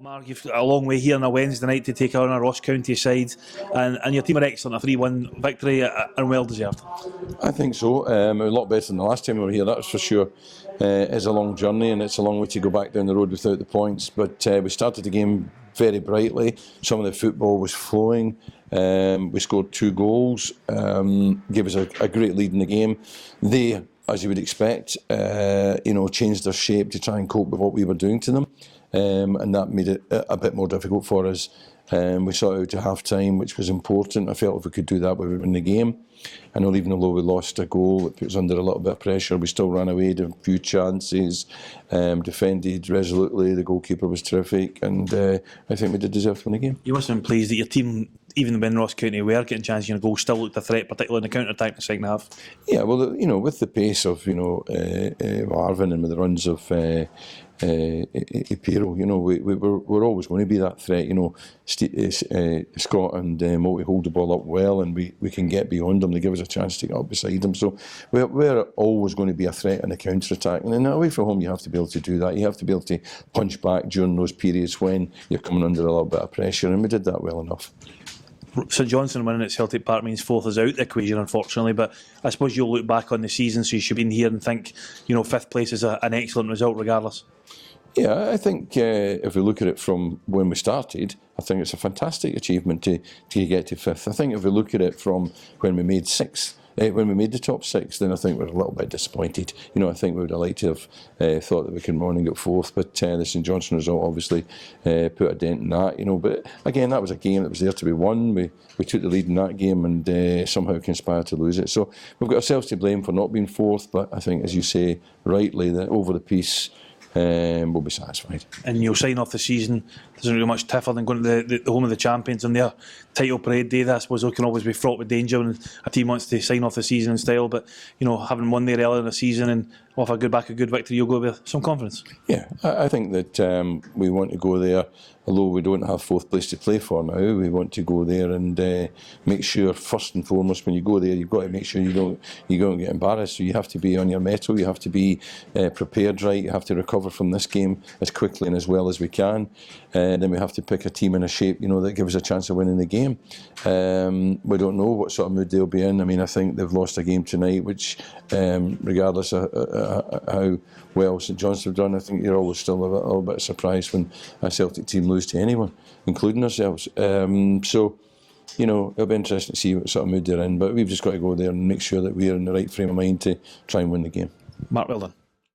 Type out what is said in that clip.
Mark, you've got a long way here on a Wednesday night to take on a Ross County side, and your team are excellent. A 3-1 victory and well deserved. I think so. A lot better than the last time we were here, that's for sure. It's a long journey and it's a long way to go back down the road without the points. But we started the game very brightly. Some of the football was flowing. We scored 2 goals, gave us a great lead in the game. They, as you would expect, changed their shape to try and cope with what we were doing to them. And that made it a bit more difficult for us. We saw it out to half time, which was important. I felt if we could do that, we would win the game. I know even though we lost a goal, it put us under a little bit of pressure. We still ran away, had a few chances, defended resolutely. The goalkeeper was terrific, and I think we did deserve to win the game. You must have been pleased that your team, even when Ross County were getting chances in a goal, still looked a threat, particularly in the counter-attack in the second half. Yeah, well, with the pace of Marvin and with the runs of Ipiro, we're always going to be that threat. Scott and Multi hold the ball up well, and we can get beyond them. They give us a chance to get up beside them. So we're always going to be a threat in the counter-attack. And then away from home, you have to be able to do that. You have to be able to punch back during those periods when you're coming under a little bit of pressure, and we did that well enough. St Johnstone winning at Celtic Park means fourth is out the equation, unfortunately, but I suppose you'll look back on the season, so you should be in here and think, fifth place is an excellent result regardless. Yeah, I think if we look at it from when we started, I think it's a fantastic achievement to get to fifth. I think if we look at it from when we made sixth, when we made the top 6, then I think we're a little bit disappointed. I think we would have liked to have thought that we could run and get fourth, but the St Johnstone result obviously put a dent in that. But again, that was a game that was there to be won. We took the lead in that game and somehow conspired to lose it. So we've got ourselves to blame for not being fourth, but I think, as you say rightly, that over the piece, we'll be satisfied. And you'll sign off the season. There's not really much tougher than going to the home of the champions on their title parade day. I suppose it can always be fraught with danger when a team wants to sign off the season in style. But having won there earlier in the season and off a good victory, you'll go with some confidence. Yeah, I think that we want to go there. Although we don't have fourth place to play for now, we want to go there and make sure, first and foremost, when you go there, you've got to make sure you don't get embarrassed. So you have to be on your mettle, you have to be prepared right, you have to recover from this game as quickly and as well as we can. And then we have to pick a team in a shape, that gives us a chance of winning the game. We don't know what sort of mood they'll be in. I mean, I think they've lost a game tonight, which, regardless of how well St Johnstone have done, I think you're always still a little bit surprised when a Celtic team lose to anyone, including ourselves. So, it'll be interesting to see what sort of mood they're in, but we've just got to go there and make sure that we're in the right frame of mind to try and win the game. Mark, well done.